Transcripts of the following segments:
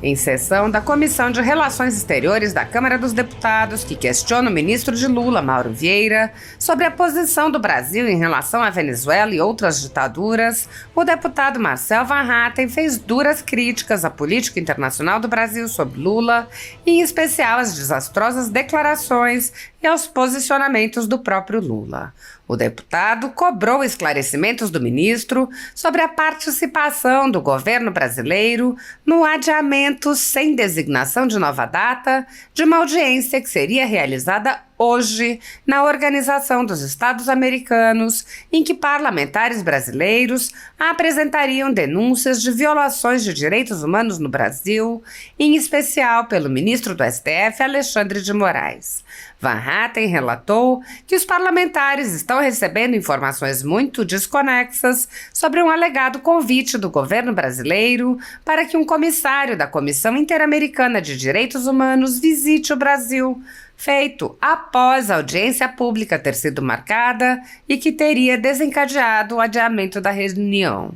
Em sessão da Comissão de Relações Exteriores da Câmara dos Deputados, que questiona o ministro de Lula, Mauro Vieira, sobre a posição do Brasil em relação à Venezuela e outras ditaduras, o deputado Marcel Van Hatten fez duras críticas à política internacional do Brasil sobre Lula, e em especial às desastrosas declarações e aos posicionamentos do próprio Lula. O deputado cobrou esclarecimentos do ministro sobre a participação do governo brasileiro no adiamento sem designação de nova data de uma audiência que seria realizada hoje na Organização dos Estados Americanos, em que parlamentares brasileiros apresentariam denúncias de violações de direitos humanos no Brasil, em especial pelo ministro do STF, Alexandre de Moraes. Van Hatten relatou que os parlamentares estão recebendo informações muito desconexas sobre um alegado convite do governo brasileiro para que um comissário da Comissão Interamericana de Direitos Humanos visite o Brasil, feito após a audiência pública ter sido marcada e que teria desencadeado o adiamento da reunião.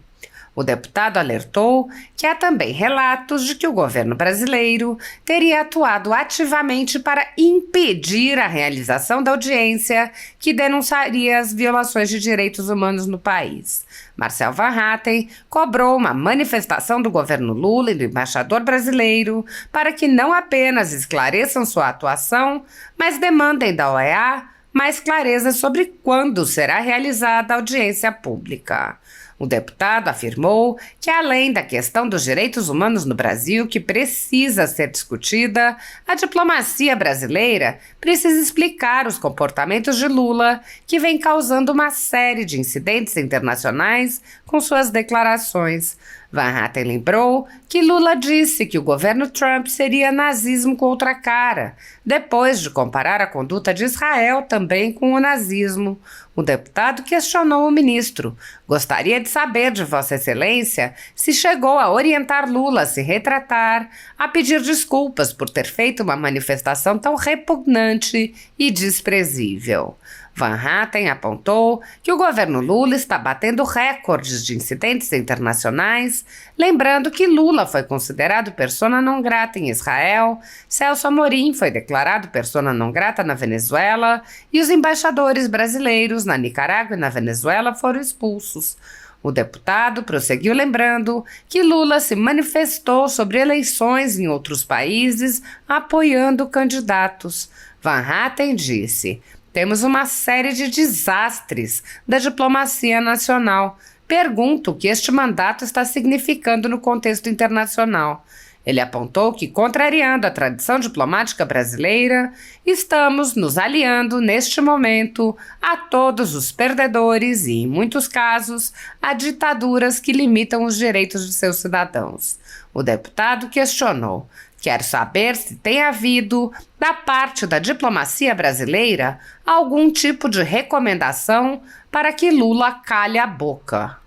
O deputado alertou que há também relatos de que o governo brasileiro teria atuado ativamente para impedir a realização da audiência que denunciaria as violações de direitos humanos no país. Marcel Van Hatten cobrou uma manifestação do governo Lula e do embaixador brasileiro para que não apenas esclareçam sua atuação, mas demandem da OEA mais clareza sobre quando será realizada a audiência pública. O deputado afirmou que, além da questão dos direitos humanos no Brasil, que precisa ser discutida, a diplomacia brasileira precisa explicar os comportamentos de Lula, que vem causando uma série de incidentes internacionais com suas declarações. Van Hatten lembrou que Lula disse que o governo Trump seria nazismo com outra cara, depois de comparar a conduta de Israel também com o nazismo. O deputado questionou o ministro. Gostaria de saber de Vossa Excelência se chegou a orientar Lula a se retratar, a pedir desculpas por ter feito uma manifestação tão repugnante e desprezível. Van Hatten apontou que o governo Lula está batendo recordes de incidentes internacionais, lembrando que Lula foi considerado persona non grata em Israel, Celso Amorim foi declarado persona non grata na Venezuela e os embaixadores brasileiros na Nicarágua e na Venezuela foram expulsos. O deputado prosseguiu lembrando que Lula se manifestou sobre eleições em outros países apoiando candidatos. Van Hatten disse: "Temos uma série de desastres da diplomacia nacional. Pergunto o que este mandato está significando no contexto internacional." Ele apontou que, contrariando a tradição diplomática brasileira, estamos nos aliando, neste momento, a todos os perdedores e, em muitos casos, a ditaduras que limitam os direitos de seus cidadãos. O deputado questionou: "Quero saber se tem havido, da parte da diplomacia brasileira, algum tipo de recomendação para que Lula cale a boca."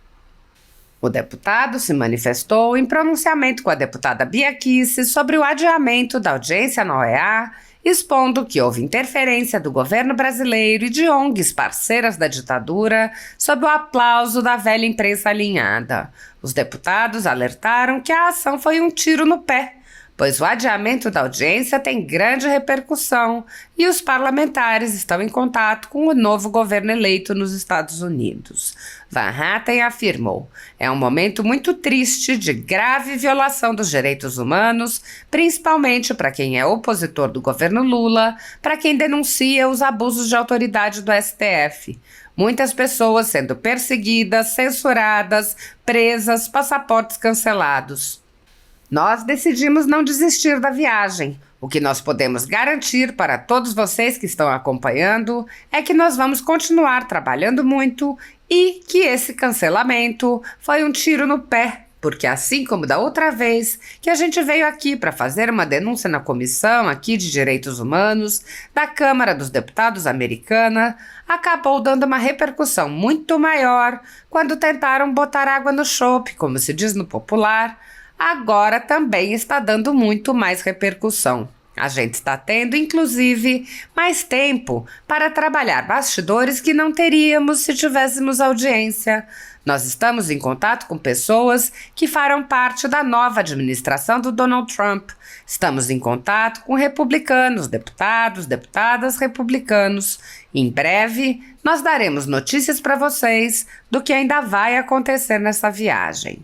O deputado se manifestou em pronunciamento com a deputada Bia Kicis sobre o adiamento da audiência na OEA, expondo que houve interferência do governo brasileiro e de ONGs parceiras da ditadura sob o aplauso da velha imprensa alinhada. Os deputados alertaram que a ação foi um tiro no pé, pois o adiamento da audiência tem grande repercussão e os parlamentares estão em contato com o novo governo eleito nos Estados Unidos. Van Hatten afirmou: "É um momento muito triste de grave violação dos direitos humanos, principalmente para quem é opositor do governo Lula, para quem denuncia os abusos de autoridade do STF. Muitas pessoas sendo perseguidas, censuradas, presas, passaportes cancelados. Nós decidimos não desistir da viagem. O que nós podemos garantir para todos vocês que estão acompanhando é que nós vamos continuar trabalhando muito e que esse cancelamento foi um tiro no pé, porque assim como da outra vez que a gente veio aqui para fazer uma denúncia na Comissão aqui de Direitos Humanos da Câmara dos Deputados americana, acabou dando uma repercussão muito maior quando tentaram botar água no chope, como se diz no popular. Agora também está dando muito mais repercussão. A gente está tendo, inclusive, mais tempo para trabalhar bastidores que não teríamos se tivéssemos audiência. Nós estamos em contato com pessoas que farão parte da nova administração do Donald Trump. Estamos em contato com republicanos, deputados, deputadas republicanos. Em breve, nós daremos notícias para vocês do que ainda vai acontecer nessa viagem.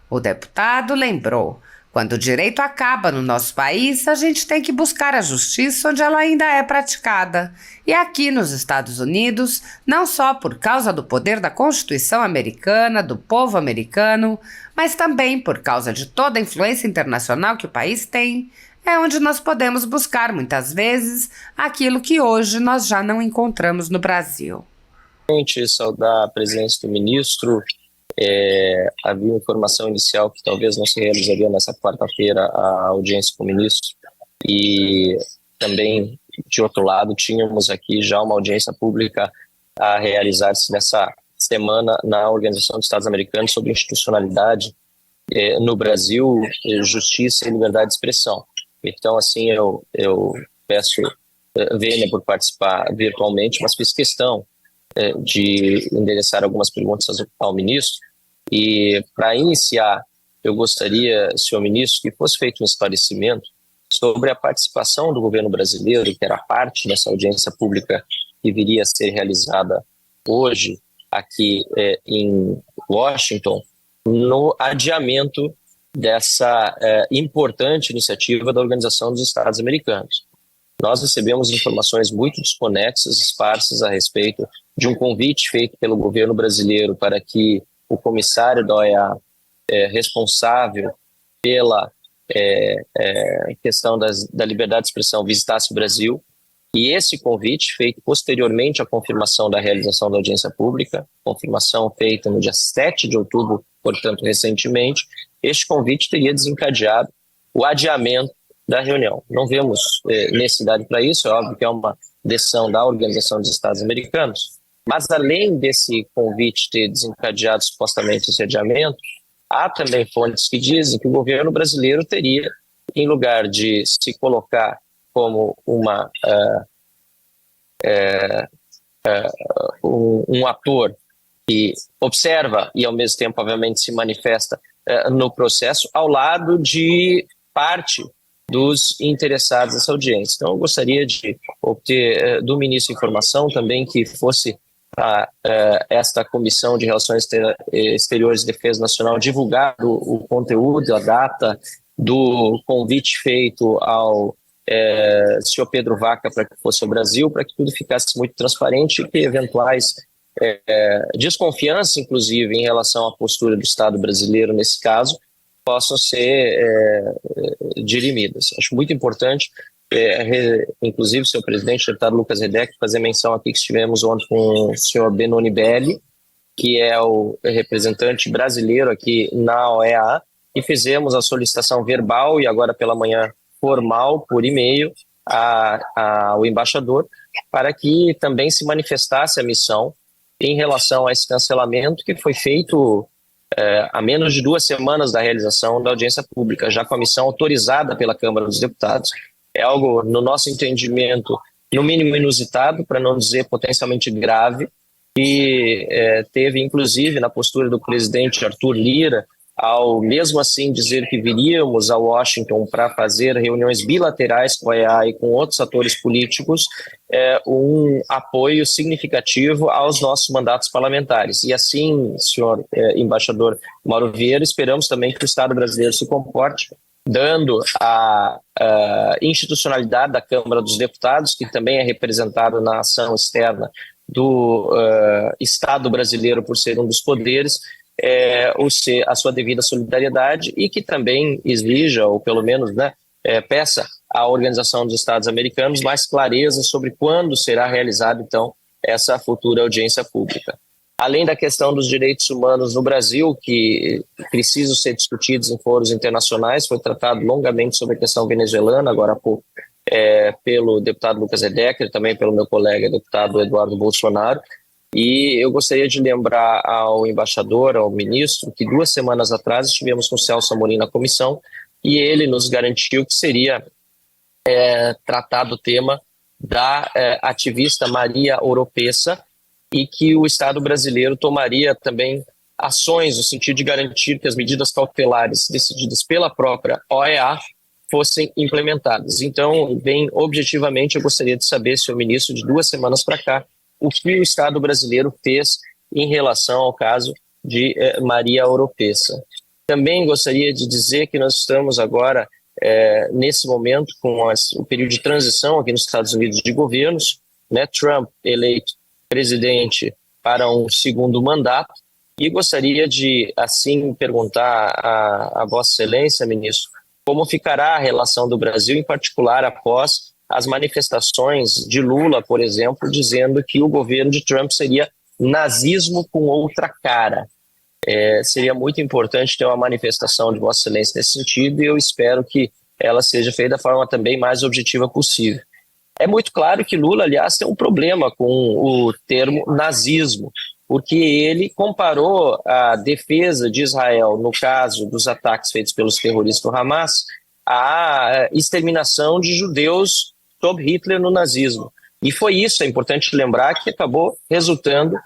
O deputado lembrou: quando o direito acaba no nosso país, a gente tem que buscar a justiça onde ela ainda é praticada. E aqui nos Estados Unidos, não só por causa do poder da Constituição americana, do povo americano, mas também por causa de toda a influência internacional que o país tem, é onde nós podemos buscar muitas vezes aquilo que hoje nós já não encontramos no Brasil. Saudar a presença do ministro. Havia informação inicial que talvez não se realizaria nessa quarta-feira a audiência com o ministro, e também, de outro lado, tínhamos aqui já uma audiência pública a realizar-se nessa semana na Organização dos Estados Americanos sobre institucionalidade no Brasil, justiça e liberdade de expressão. Então, assim, eu peço vênia por participar virtualmente, mas fiz questão de endereçar algumas perguntas ao ministro. E, para iniciar, eu gostaria, senhor ministro, que fosse feito um esclarecimento sobre a participação do governo brasileiro, que era parte dessa audiência pública que viria a ser realizada hoje aqui em Washington, no adiamento dessa importante iniciativa da Organização dos Estados Americanos. Nós recebemos informações muito desconexas, esparsas a respeito de um convite feito pelo governo brasileiro para que o comissário da OEA responsável pela questão da liberdade de expressão visitasse o Brasil, e esse convite, feito posteriormente à confirmação da realização da audiência pública, confirmação feita no dia 7 de outubro, portanto recentemente, este convite teria desencadeado o adiamento da reunião. Não vemos necessidade para isso, é óbvio que é uma decisão da Organização dos Estados Americanos, mas além desse convite ter desencadeado supostamente esse adiamento, há também fontes que dizem que o governo brasileiro teria, em lugar de se colocar como um ator que observa e ao mesmo tempo, obviamente, se manifesta no processo, ao lado de parte dos interessados nessa audiência. Então, eu gostaria de obter do ministro informação também que fosse esta Comissão de Relações Exteriores e Defesa Nacional divulgar o conteúdo, a data do convite feito ao senhor Pedro Vaca para que fosse ao Brasil, para que tudo ficasse muito transparente e que eventuais desconfianças, inclusive, em relação à postura do Estado brasileiro nesse caso, possam ser dirimidas. Acho muito importante, inclusive, senhor presidente, o deputado Lucas Redec, fazer menção aqui que estivemos ontem com o senhor Benoni Belli, que é o representante brasileiro aqui na OEA, e fizemos a solicitação verbal e agora pela manhã formal, por e-mail, ao embaixador, para que também se manifestasse a missão em relação a esse cancelamento que foi feito a menos de 2 semanas da realização da audiência pública, já com a missão autorizada pela Câmara dos Deputados. É algo, no nosso entendimento, no mínimo inusitado, para não dizer potencialmente grave, e teve, inclusive, na postura do presidente Arthur Lira, ao mesmo assim dizer que viríamos a Washington para fazer reuniões bilaterais com a EA e com outros atores políticos, um apoio significativo aos nossos mandatos parlamentares. E assim, senhor embaixador Mauro Vieira, esperamos também que o Estado brasileiro se comporte, dando a institucionalidade da Câmara dos Deputados, que também é representado na ação externa do Estado brasileiro por ser um dos poderes, a sua devida solidariedade, e que também exija, ou pelo menos peça à Organização dos Estados Americanos mais clareza sobre quando será realizada, então, essa futura audiência pública. Além da questão dos direitos humanos no Brasil, que precisam ser discutidos em foros internacionais, foi tratado longamente sobre a questão venezuelana, agora há pouco, pelo deputado Lucas Edecker, também pelo meu colega deputado Eduardo Bolsonaro. E eu gostaria de lembrar ao embaixador, ao ministro, que 2 semanas atrás estivemos com o Celso Amorim na comissão e ele nos garantiu que seria tratado o tema da ativista Maria Oropesa e que o Estado brasileiro tomaria também ações no sentido de garantir que as medidas cautelares decididas pela própria OEA fossem implementadas. Então, bem objetivamente, eu gostaria de saber, senhor ministro, de 2 semanas para cá, o que o Estado brasileiro fez em relação ao caso de Maria Oropesa. Também gostaria de dizer que nós estamos agora, nesse momento, com o período de transição aqui nos Estados Unidos de governos, né, Trump eleito presidente para um segundo mandato, e gostaria de, assim, perguntar a Vossa Excelência, ministro, como ficará a relação do Brasil, em particular após as manifestações de Lula, por exemplo, dizendo que o governo de Trump seria nazismo com outra cara. Seria muito importante ter uma manifestação de Vossa Excelência nesse sentido, e eu espero que ela seja feita da forma também mais objetiva possível. É muito claro que Lula, aliás, tem um problema com o termo nazismo, porque ele comparou a defesa de Israel, no caso dos ataques feitos pelos terroristas do Hamas, à exterminação de judeus sob Hitler no nazismo. E foi isso, é importante lembrar, que acabou resultando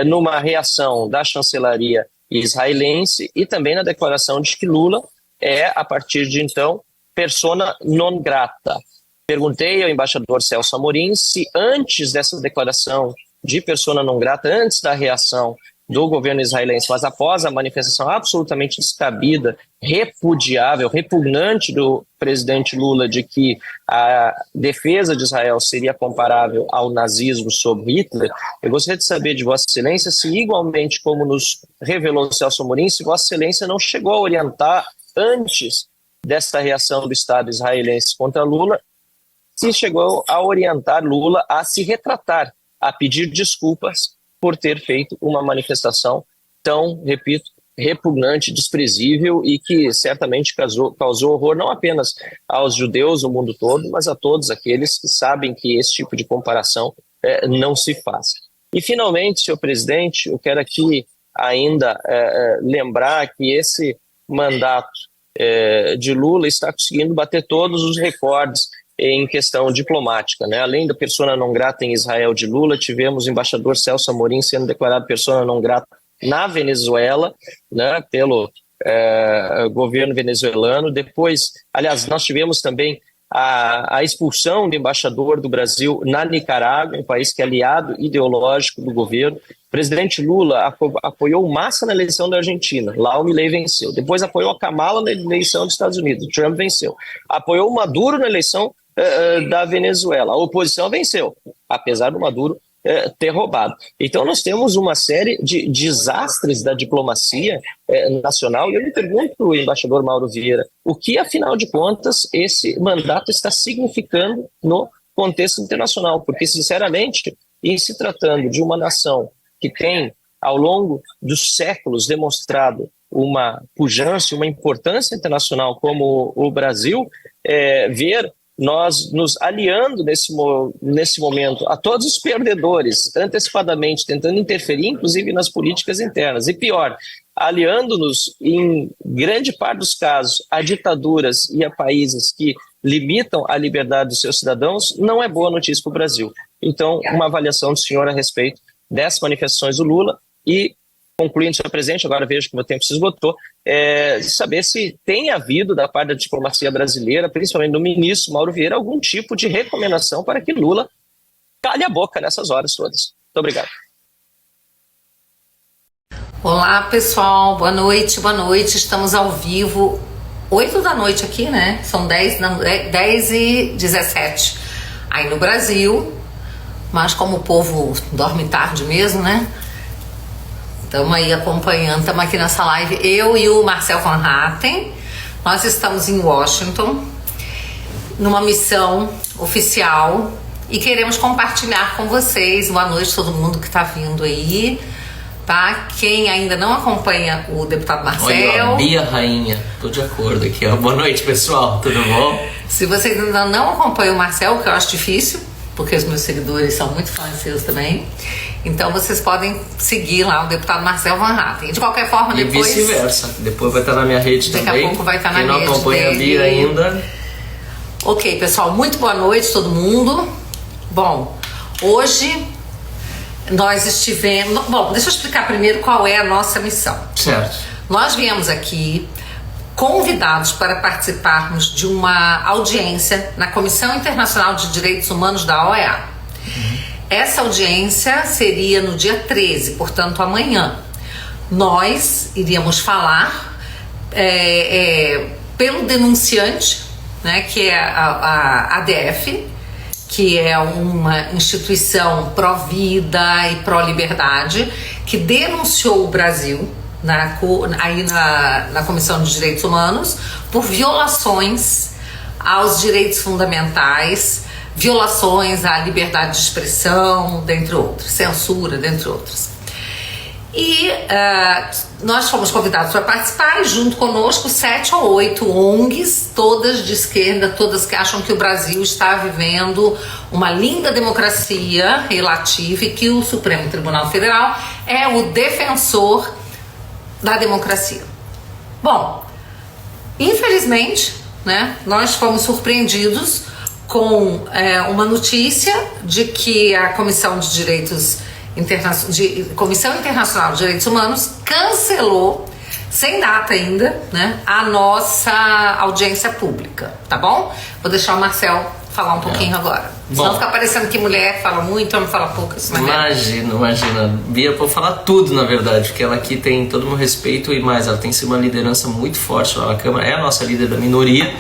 numa reação da chancelaria israelense e também na declaração de que Lula é, a partir de então, persona non grata. Perguntei ao embaixador Celso Amorim se antes dessa declaração de persona non grata, antes da reação do governo israelense, mas após a manifestação absolutamente descabida, repudiável, repugnante do presidente Lula de que a defesa de Israel seria comparável ao nazismo sob Hitler, eu gostaria de saber de Vossa Excelência se, igualmente como nos revelou Celso Amorim, se Vossa Excelência não chegou a orientar antes desta reação do Estado israelense contra Lula, se chegou a orientar Lula a se retratar, a pedir desculpas por ter feito uma manifestação tão, repito, repugnante, desprezível e que certamente causou horror não apenas aos judeus no mundo todo, mas a todos aqueles que sabem que esse tipo de comparação não se faz. E, finalmente, senhor presidente, eu quero aqui ainda lembrar que esse mandato de Lula está conseguindo bater todos os recordes em questão diplomática, né? Além da persona non grata em Israel de Lula, tivemos o embaixador Celso Amorim sendo declarado persona non grata na Venezuela, né, pelo governo venezuelano. Depois, aliás, nós tivemos também a expulsão do embaixador do Brasil na Nicarágua, um país que é aliado ideológico do governo. O presidente Lula apoiou Massa na eleição da Argentina, lá o Milei venceu. Depois apoiou a Kamala na eleição dos Estados Unidos, Trump venceu. Apoiou o Maduro na eleição da Venezuela, a oposição venceu, apesar do Maduro ter roubado. Então nós temos uma série de desastres da diplomacia nacional, e eu me pergunto para o embaixador Mauro Vieira, o que afinal de contas esse mandato está significando no contexto internacional, porque sinceramente, em se tratando de uma nação que tem ao longo dos séculos demonstrado uma pujança, uma importância internacional como o Brasil, ver nós nos aliando nesse momento a todos os perdedores, antecipadamente, tentando interferir, inclusive, nas políticas internas. E pior, aliando-nos, em grande parte dos casos, a ditaduras e a países que limitam a liberdade dos seus cidadãos, não é boa notícia para o Brasil. Então, uma avaliação do senhor a respeito dessas manifestações do Lula e, concluindo, senhor presidente, agora vejo que o meu tempo se esgotou, saber se tem havido da parte da diplomacia brasileira, principalmente do ministro Mauro Vieira, algum tipo de recomendação para que Lula cale a boca nessas horas todas. Muito obrigado. Olá, pessoal, boa noite, estamos ao vivo, 8 da noite aqui, né? São 10h17 aí no Brasil, mas como o povo dorme tarde mesmo, né? Estamos aí acompanhando, estamos aqui nessa live, eu e o Marcel Van Hatten. Nós estamos em Washington, numa missão oficial, e queremos compartilhar com vocês. Boa noite todo mundo que está vindo aí, tá? Quem ainda não acompanha o deputado Marcel... Olha, Bia Rainha, tô de acordo aqui, ó. Boa noite, pessoal, tudo bom? Se vocês ainda não acompanham o Marcel, que eu acho difícil, porque os meus seguidores são muito fãs seus também, então vocês podem seguir lá o deputado Marcel Van Hatten. De qualquer forma, e depois... E vice-versa. Depois vai estar na minha rede também. Daqui a pouco vai estar na rede. Quem não acompanha a Bia ainda... Ok, pessoal, muito boa noite todo mundo. Bom, hoje nós estivemos... Bom, deixa eu explicar primeiro qual é a nossa missão. Certo. Nós viemos aqui convidados para participarmos de uma audiência na Comissão Internacional de Direitos Humanos da OEA. Essa audiência seria no dia 13, portanto amanhã. Nós iríamos falar pelo denunciante, né, que é a ADF, que é uma instituição pró-vida e pró-liberdade, que denunciou o Brasil na Comissão de Direitos Humanos por violações aos direitos fundamentais, violações à liberdade de expressão, dentre outros, censura, dentre outros. E nós fomos convidados para participar, e junto conosco 7 ou 8 ONGs, todas de esquerda, todas que acham que o Brasil está vivendo uma linda democracia relativa e que o Supremo Tribunal Federal é o defensor da democracia. Bom, infelizmente, né, nós fomos surpreendidos com uma notícia de que a Comissão Internacional de Direitos Humanos cancelou, sem data ainda, né, a nossa audiência pública, tá bom? Vou deixar o Marcel falar um pouquinho agora. Senão fica parecendo que mulher fala muito, homem fala pouco. Isso não é. Imagina. Bia pode falar tudo, na verdade, porque ela aqui tem todo o meu respeito e mais, ela tem sido uma liderança muito forte lá na Câmara, é a nossa líder da minoria,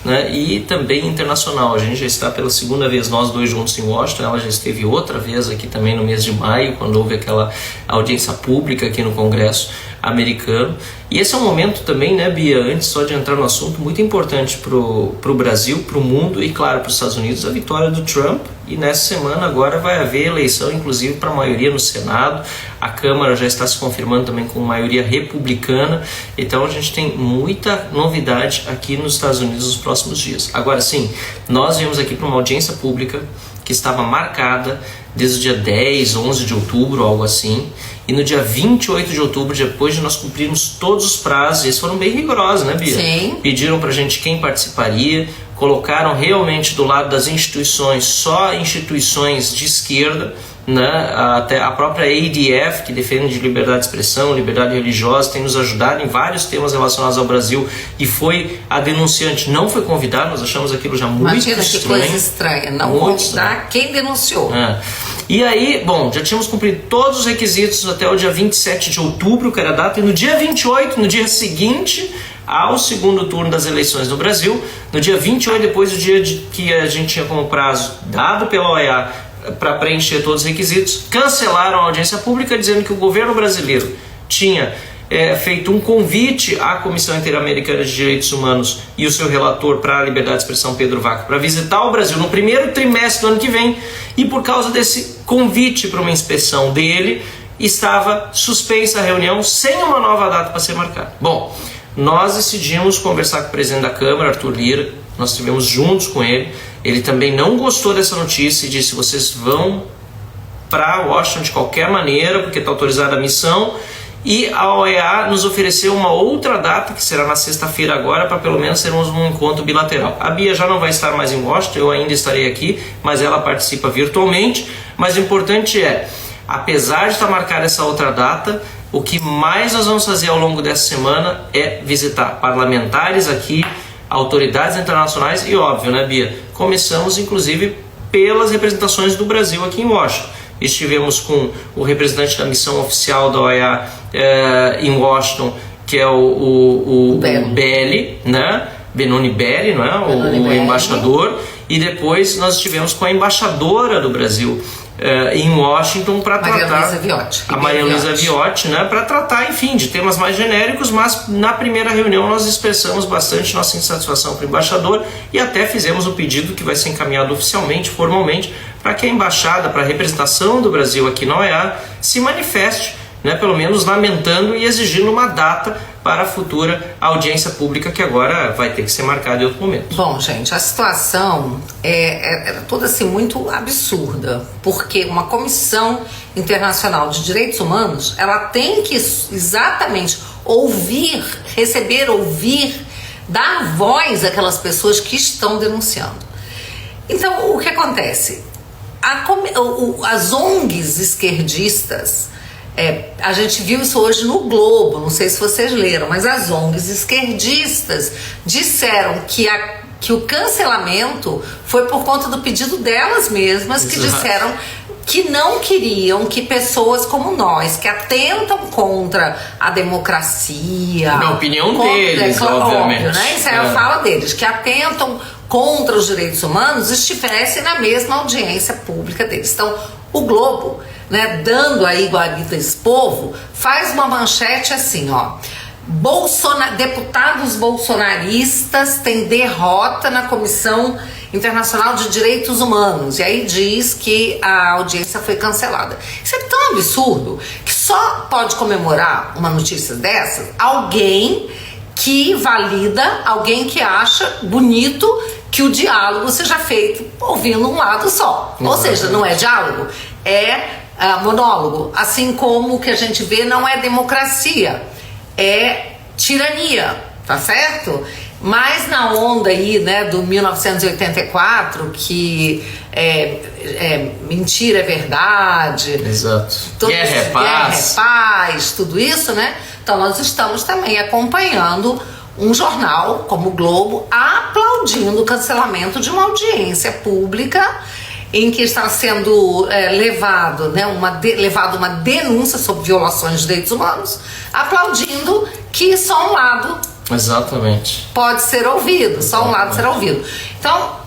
né, e também internacional. A gente já está pela segunda vez, nós dois juntos em Washington. Ela já esteve outra vez aqui também no mês de maio, quando houve aquela audiência pública aqui no Congresso americano. E esse é um momento também, né, Bia, antes só de entrar no assunto, muito importante pro Brasil, pro mundo e, claro, para os Estados Unidos, a vitória do Trump. E nessa semana agora vai haver eleição, inclusive, para a maioria no Senado. A Câmara já está se confirmando também com maioria republicana. Então a gente tem muita novidade aqui nos Estados Unidos nos próximos dias. Agora sim, nós viemos aqui para uma audiência pública que estava marcada desde o dia 10, 11 de outubro, algo assim. E no dia 28 de outubro, depois de nós cumprirmos todos os prazos, eles foram bem rigorosos, né, Bia? Sim. Pediram pra gente quem participaria, colocaram realmente do lado das instituições, só instituições de esquerda, né? Até a própria ADF, que defende liberdade de expressão, liberdade religiosa, tem nos ajudado em vários temas relacionados ao Brasil, e foi a denunciante, não foi convidada. Nós achamos aquilo já muito Imagina estranho. Que coisa estranha, não convidar quem denunciou. E aí, bom, já tínhamos cumprido todos os requisitos até o dia 27 de outubro, que era a data, e no dia 28, no dia seguinte ao segundo turno das eleições no Brasil, no dia 28, depois do dia que a gente tinha como prazo dado pela OEA para preencher todos os requisitos, cancelaram a audiência pública, dizendo que o governo brasileiro tinha feito um convite à Comissão Interamericana de Direitos Humanos e o seu relator para a liberdade de expressão, Pedro Vaca, para visitar o Brasil no primeiro trimestre do ano que vem, e por causa desse convite para uma inspeção dele, estava suspensa a reunião sem uma nova data para ser marcada. Bom, nós decidimos conversar com o presidente da Câmara, Arthur Lira. Nós estivemos juntos com ele. Ele também não gostou dessa notícia e disse: vocês vão para Washington de qualquer maneira, porque está autorizada a missão. E a OEA nos ofereceu uma outra data, que será na sexta-feira agora, para pelo menos termos um encontro bilateral. A Bia já não vai estar mais em Washington, eu ainda estarei aqui, mas ela participa virtualmente. Mas o importante é, apesar de estar marcada essa outra data, o que mais nós vamos fazer ao longo dessa semana é visitar parlamentares aqui, autoridades internacionais e, óbvio, né, Bia? Começamos, inclusive, pelas representações do Brasil aqui em Washington. Estivemos com o representante da missão oficial da OEA em Washington, que é o Belli, né? Benoni Belli, não é? O embaixador. E depois nós estivemos com a embaixadora do Brasil em Washington para tratar a Maria Luísa Viotti, né, para tratar, enfim, de temas mais genéricos, mas na primeira reunião nós expressamos bastante nossa insatisfação para o embaixador e até fizemos um pedido que vai ser encaminhado oficialmente, formalmente, para que a embaixada, para a representação do Brasil aqui na OEA se manifeste, né, pelo menos lamentando e exigindo uma data para a futura audiência pública, que agora vai ter que ser marcada em outro momento. Bom, gente, a situação é toda assim muito absurda, porque uma Comissão Internacional de Direitos Humanos, ela tem que exatamente dar voz àquelas pessoas que estão denunciando. Então, o que acontece? as ONGs esquerdistas, a gente viu isso hoje no Globo, não sei se vocês leram, mas as ONGs esquerdistas disseram que o cancelamento foi por conta do pedido delas mesmas, que disseram que não queriam que pessoas como nós, que atentam contra a democracia... Na opinião deles, obviamente. Óbvio, né? Isso é a fala deles, que atentam contra os direitos humanos, estivessem na mesma audiência pública deles. Então, o Globo, né, dando aí guarida a esse povo, faz uma manchete assim, ó... Deputados bolsonaristas têm derrota na Comissão Internacional de Direitos Humanos. E aí diz que a audiência foi cancelada. Isso é tão absurdo que só pode comemorar uma notícia dessas alguém que valida, alguém que acha bonito que o diálogo seja feito ouvindo um lado só. Ou seja, não é diálogo, é monólogo. Assim como o que a gente vê não é democracia, é tirania, tá certo? Mas na onda aí, né, do 1984, que mentira é verdade. Exato. Guerra é paz, tudo isso, né? Então nós estamos também acompanhando um jornal como o Globo aplaudindo o cancelamento de uma audiência pública em que está sendo levado uma denúncia sobre violações de direitos humanos, aplaudindo que só um lado pode ser ouvido, só um lado será ouvido. Então,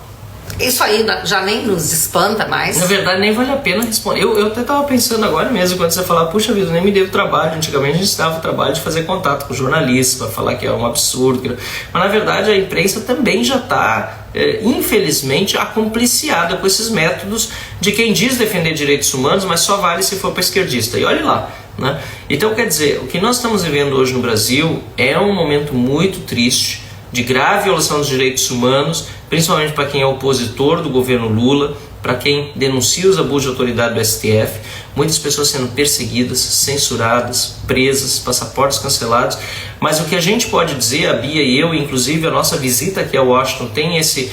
isso aí já nem nos espanta mais. Na verdade, nem vale a pena responder. Eu até estava pensando agora mesmo, quando você falava, puxa vida, nem me deu trabalho. Antigamente a gente dava o trabalho de fazer contato com jornalistas para falar que é um absurdo. Mas na verdade a imprensa também já está, infelizmente, acompliciada com esses métodos de quem diz defender direitos humanos, mas só vale se for para esquerdista. E olhe lá. Né? Então, quer dizer, o que nós estamos vivendo hoje no Brasil é um momento muito triste, de grave violação dos direitos humanos, principalmente para quem é opositor do governo Lula, para quem denuncia os abusos de autoridade do STF, muitas pessoas sendo perseguidas, censuradas, presas, passaportes cancelados. Mas o que a gente pode dizer, a Bia e eu, inclusive a nossa visita aqui a Washington tem esse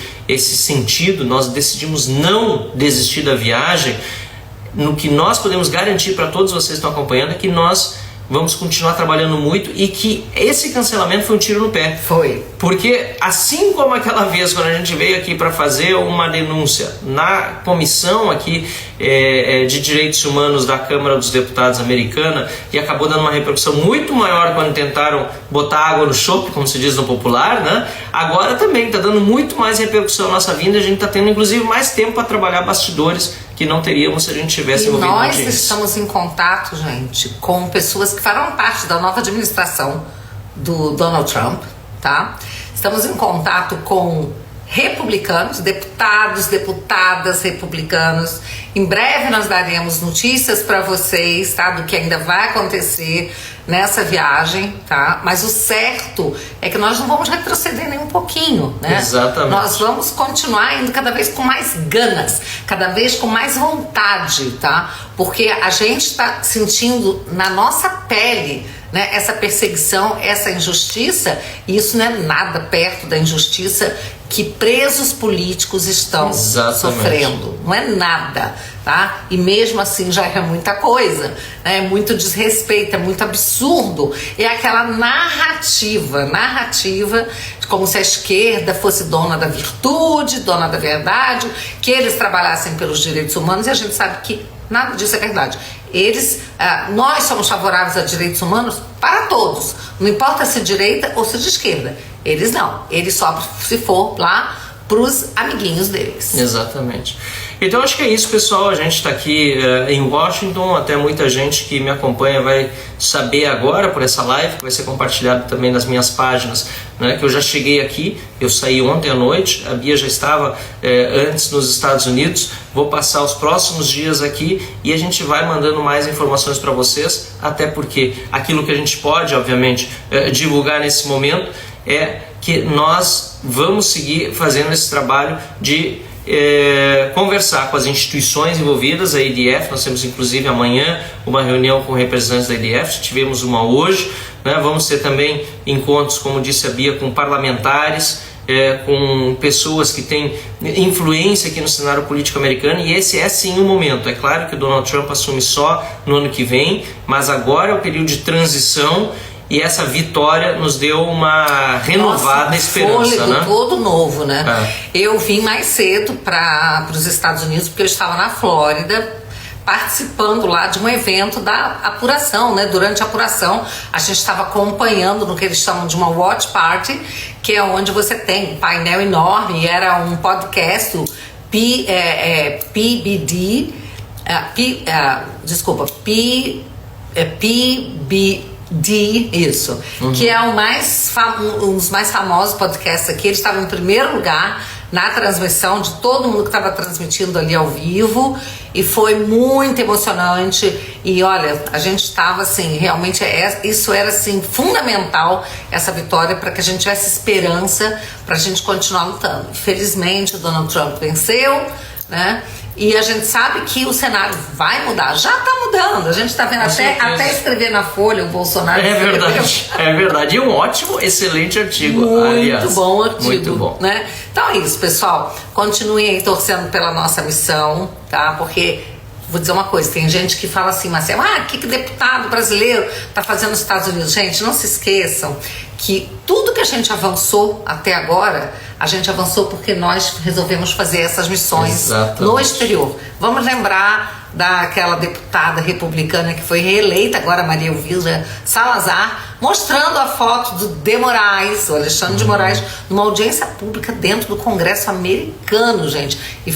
sentido, nós decidimos não desistir da viagem. No que nós podemos garantir para todos vocês que estão acompanhando é que nós vamos continuar trabalhando muito e que esse cancelamento foi um tiro no pé. Foi. Porque assim como aquela vez quando a gente veio aqui para fazer uma denúncia na comissão aqui de direitos humanos da Câmara dos Deputados americana e acabou dando uma repercussão muito maior quando tentaram botar água no chope, como se diz no popular, né? Agora também está dando muito mais repercussão à nossa vinda, a gente está tendo inclusive mais tempo para trabalhar bastidores que não teríamos se a gente tivesse envolvido na audiência. Nós estamos em contato, gente, com pessoas que farão parte da nova administração do Donald Trump, tá? Estamos em contato com republicanos, deputados, deputadas republicanos. Em breve nós daremos notícias para vocês, tá? Do que ainda vai acontecer nessa viagem, tá? Mas o certo é que nós não vamos retroceder nem um pouquinho, né? Exatamente. Nós vamos continuar indo cada vez com mais ganas, cada vez com mais vontade, tá? Porque a gente está sentindo na nossa pele, né, essa perseguição, essa injustiça, e isso não é nada perto da injustiça que presos políticos estão sofrendo. Não é nada, tá? E mesmo assim já é muita coisa, né? É muito desrespeito, é muito absurdo. É aquela narrativa como se a esquerda fosse dona da virtude, dona da verdade, que eles trabalhassem pelos direitos humanos, e a gente sabe que nada disso é verdade. Nós somos favoráveis a direitos humanos para todos, não importa se direita ou se de esquerda. Eles não, eles só se for lá para os amiguinhos deles. Exatamente. Então acho que é isso, pessoal. A gente está aqui em Washington, até muita gente que me acompanha vai saber agora por essa live, que vai ser compartilhado também nas minhas páginas, né, que eu já cheguei aqui, eu saí ontem à noite, a Bia já estava antes nos Estados Unidos, vou passar os próximos dias aqui e a gente vai mandando mais informações para vocês, até porque aquilo que a gente pode, obviamente, divulgar nesse momento é que nós vamos seguir fazendo esse trabalho de conversar com as instituições envolvidas, a ADF. Nós temos inclusive amanhã uma reunião com representantes da ADF, tivemos uma hoje, né? Vamos ter também encontros, como disse a Bia, com parlamentares, com pessoas que têm influência aqui no cenário político americano, e esse é sim o momento. É claro que o Donald Trump assume só no ano que vem, mas agora é o período de transição, e essa vitória nos deu uma renovada esperança, fôlego, né? Todo novo, né? Eu vim mais cedo para os Estados Unidos porque eu estava na Flórida participando lá de um evento da apuração, né? Durante a apuração a gente estava acompanhando no que eles chamam de uma watch party, que é onde você tem um painel enorme, e era um podcast, o PBD, isso, que é um dos mais famosos podcasts aqui. Ele estava em primeiro lugar na transmissão de todo mundo que estava transmitindo ali ao vivo, e foi muito emocionante. E olha, a gente estava assim, realmente isso era assim fundamental, essa vitória, para que a gente tivesse esperança para a gente continuar lutando. Felizmente o Donald Trump venceu, né? E a gente sabe que o cenário vai mudar, já está mudando. A gente está vendo até escrever na Folha o Bolsonaro. É verdade. E um ótimo, excelente artigo. Muito bom artigo. Muito bom. Né? Então é isso, pessoal. Continuem aí torcendo pela nossa missão, tá? Porque, vou dizer uma coisa, tem gente que fala assim, Marcelo, o que deputado brasileiro está fazendo nos Estados Unidos? Gente, não se esqueçam que tudo que a gente avançou até agora, a gente avançou porque nós resolvemos fazer essas missões no exterior. Vamos lembrar daquela deputada republicana que foi reeleita agora, Maria Elvira Salazar, mostrando a foto do De Moraes, o Alexandre de Moraes, numa audiência pública dentro do Congresso americano, gente, e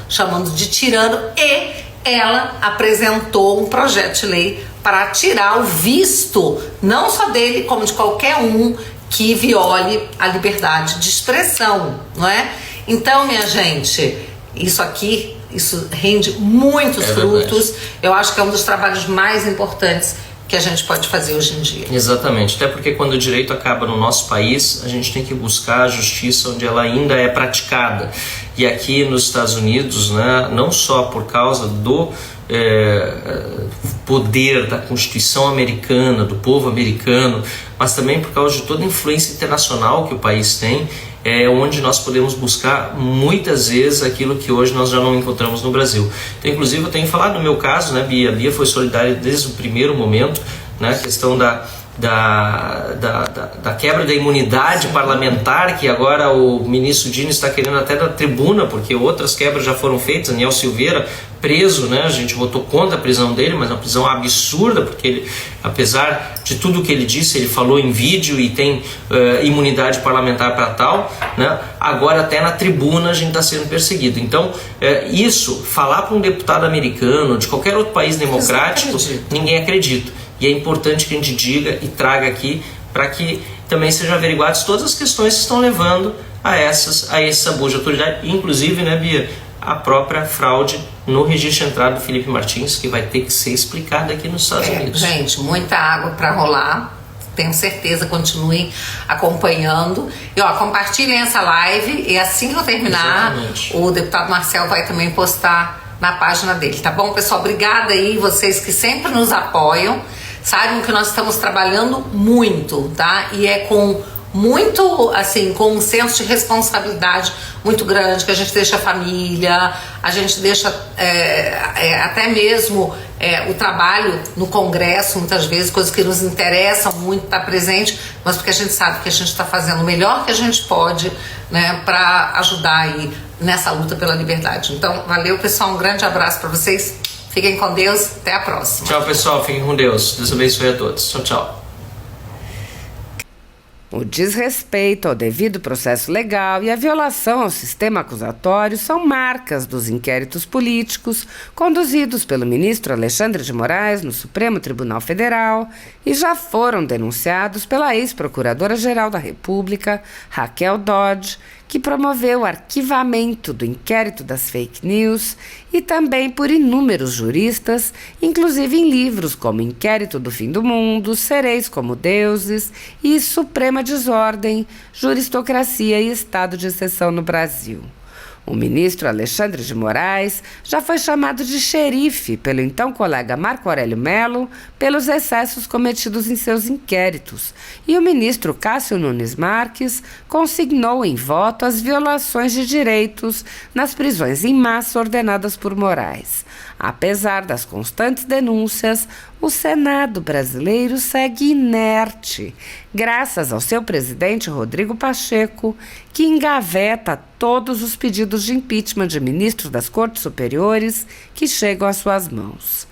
chamando de tirano, e ela apresentou um projeto de lei para tirar o visto, não só dele, como de qualquer um que viole a liberdade de expressão, não é? Então, minha gente, isso rende muitos frutos. Eu acho que é um dos trabalhos mais importantes que a gente pode fazer hoje em dia. Exatamente, até porque quando o direito acaba no nosso país, a gente tem que buscar a justiça onde ela ainda é praticada. E aqui nos Estados Unidos, né, não só por causa do poder da Constituição americana, do povo americano, mas também por causa de toda a influência internacional que o país tem, é onde nós podemos buscar muitas vezes aquilo que hoje nós já não encontramos no Brasil. Então, inclusive, eu tenho falado no meu caso, né, Bia? A Bia foi solidária desde o primeiro momento, né, a questão da quebra da imunidade parlamentar, que agora o ministro Dino está querendo até da tribuna, porque outras quebras já foram feitas. Daniel Silveira preso, né? A gente votou contra a prisão dele, mas uma prisão absurda, porque ele, apesar de tudo que ele disse, ele falou em vídeo e tem imunidade parlamentar para tal, né? Agora até na tribuna a gente está sendo perseguido. Então falar para um deputado americano, de qualquer outro país democrático, ninguém acredita. E é importante que a gente diga e traga aqui para que também sejam averiguadas todas as questões que estão levando a esse abuso de autoridade, inclusive, né, Bia, a própria fraude no registro de entrada do Felipe Martins, que vai ter que ser explicada aqui nos Estados Unidos. Gente, muita água para rolar. Tenho certeza, continuem acompanhando. E compartilhem essa live, e assim que eu terminar, o deputado Marcel vai também postar na página dele, tá bom, pessoal? Obrigada aí, vocês que sempre nos apoiam. Saibam que nós estamos trabalhando muito, tá? E é com muito, assim, com um senso de responsabilidade muito grande, que a gente deixa a família, a gente deixa até mesmo o trabalho no Congresso, muitas vezes, coisas que nos interessam muito, estar presente, mas porque a gente sabe que a gente está fazendo o melhor que a gente pode, né, para ajudar aí nessa luta pela liberdade. Então, valeu, pessoal, um grande abraço para vocês. Fiquem com Deus, até a próxima. Tchau, pessoal, fiquem com Deus. Deus abençoe a todos. Tchau, tchau. O desrespeito ao devido processo legal e a violação ao sistema acusatório são marcas dos inquéritos políticos conduzidos pelo ministro Alexandre de Moraes no Supremo Tribunal Federal e já foram denunciados pela ex-procuradora-geral da República, Raquel Dodge, que promoveu o arquivamento do inquérito das fake news, e também por inúmeros juristas, inclusive em livros como Inquérito do Fim do Mundo, Sereis como Deuses e Suprema Desordem, Juristocracia e Estado de Exceção no Brasil. O ministro Alexandre de Moraes já foi chamado de xerife pelo então colega Marco Aurélio Mello pelos excessos cometidos em seus inquéritos, e o ministro Cássio Nunes Marques consignou em voto as violações de direitos nas prisões em massa ordenadas por Moraes. Apesar das constantes denúncias, o Senado brasileiro segue inerte, graças ao seu presidente Rodrigo Pacheco, que engaveta todos os pedidos de impeachment de ministros das Cortes Superiores que chegam às suas mãos.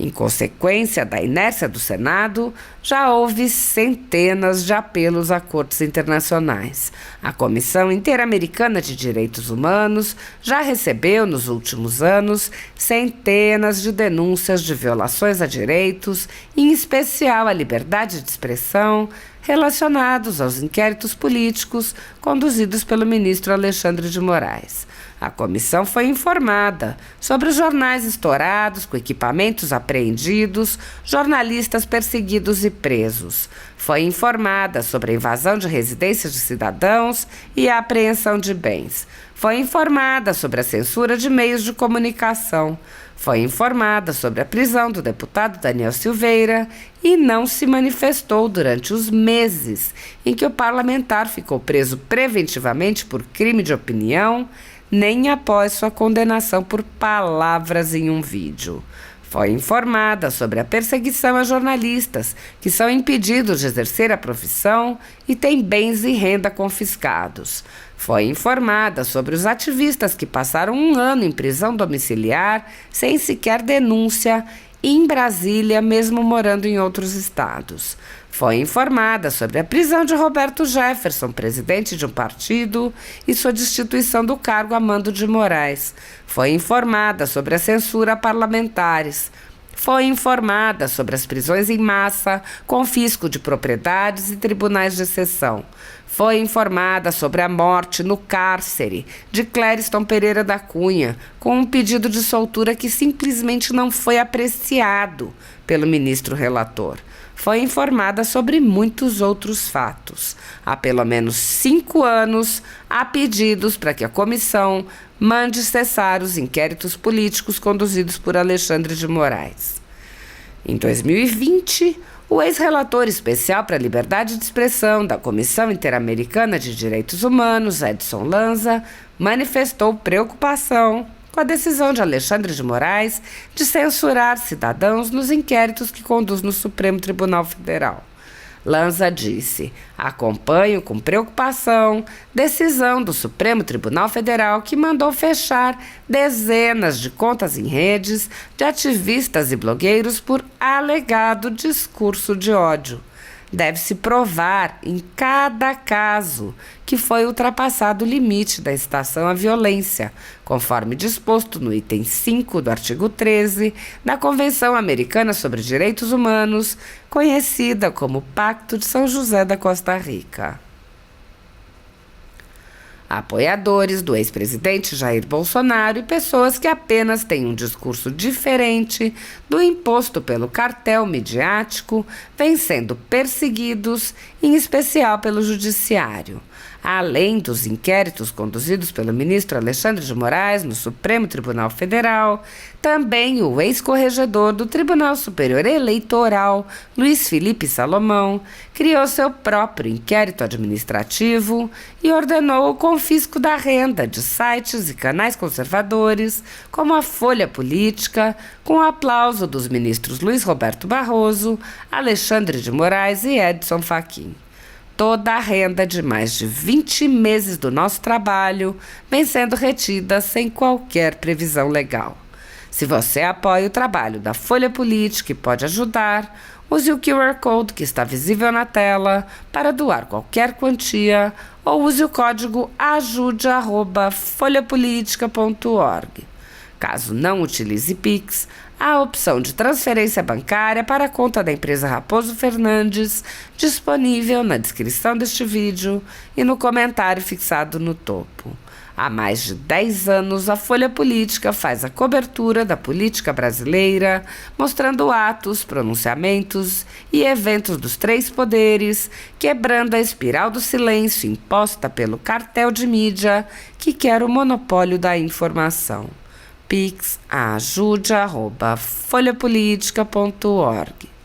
Em consequência da inércia do Senado, já houve centenas de apelos a cortes internacionais. A Comissão Interamericana de Direitos Humanos já recebeu, nos últimos anos, centenas de denúncias de violações a direitos, em especial à liberdade de expressão, relacionados aos inquéritos políticos conduzidos pelo ministro Alexandre de Moraes. A comissão foi informada sobre os jornais estourados, com equipamentos apreendidos, jornalistas perseguidos e presos. Foi informada sobre a invasão de residências de cidadãos e a apreensão de bens. Foi informada sobre a censura de meios de comunicação. Foi informada sobre a prisão do deputado Daniel Silveira e não se manifestou durante os meses em que o parlamentar ficou preso preventivamente por crime de opinião, nem após sua condenação por palavras em um vídeo. Foi informada sobre a perseguição a jornalistas que são impedidos de exercer a profissão e têm bens e renda confiscados. Foi informada sobre os ativistas que passaram 1 ano em prisão domiciliar sem sequer denúncia em Brasília, mesmo morando em outros estados. Foi informada sobre a prisão de Roberto Jefferson, presidente de um partido, e sua destituição do cargo a mando de Moraes. Foi informada sobre a censura a parlamentares. Foi informada sobre as prisões em massa, confisco de propriedades e tribunais de exceção. Foi informada sobre a morte no cárcere de Clériston Pereira da Cunha, com um pedido de soltura que simplesmente não foi apreciado pelo ministro relator. Foi informada sobre muitos outros fatos. Há pelo menos 5 anos, há pedidos para que a comissão mande cessar os inquéritos políticos conduzidos por Alexandre de Moraes. Em 2020, o ex-relator especial para a liberdade de expressão da Comissão Interamericana de Direitos Humanos, Edson Lanza, manifestou preocupação com a decisão de Alexandre de Moraes de censurar cidadãos nos inquéritos que conduz no Supremo Tribunal Federal. Lanza disse: acompanho com preocupação decisão do Supremo Tribunal Federal que mandou fechar dezenas de contas em redes de ativistas e blogueiros por alegado discurso de ódio. Deve-se provar em cada caso que foi ultrapassado o limite da incitação à violência, conforme disposto no item 5 do artigo 13 da Convenção Americana sobre Direitos Humanos, conhecida como Pacto de São José da Costa Rica. Apoiadores do ex-presidente Jair Bolsonaro e pessoas que apenas têm um discurso diferente do imposto pelo cartel midiático vêm sendo perseguidos, em especial pelo judiciário. Além dos inquéritos conduzidos pelo ministro Alexandre de Moraes no Supremo Tribunal Federal, também o ex-corregedor do Tribunal Superior Eleitoral, Luiz Felipe Salomão, criou seu próprio inquérito administrativo e ordenou o confisco da renda de sites e canais conservadores, como a Folha Política, com o aplauso dos ministros Luiz Roberto Barroso, Alexandre de Moraes e Edson Fachin. Toda a renda de mais de 20 meses do nosso trabalho vem sendo retida sem qualquer previsão legal. Se você apoia o trabalho da Folha Política e pode ajudar, use o QR Code que está visível na tela para doar qualquer quantia ou use o código ajude@folhapolitica.org. Caso não utilize Pix, há a opção de transferência bancária para a conta da empresa Raposo Fernandes, disponível na descrição deste vídeo e no comentário fixado no topo. Há mais de 10 anos, a Folha Política faz a cobertura da política brasileira, mostrando atos, pronunciamentos e eventos dos três poderes, quebrando a espiral do silêncio imposta pelo cartel de mídia que quer o monopólio da informação. Pix ajude@folhapolitica.org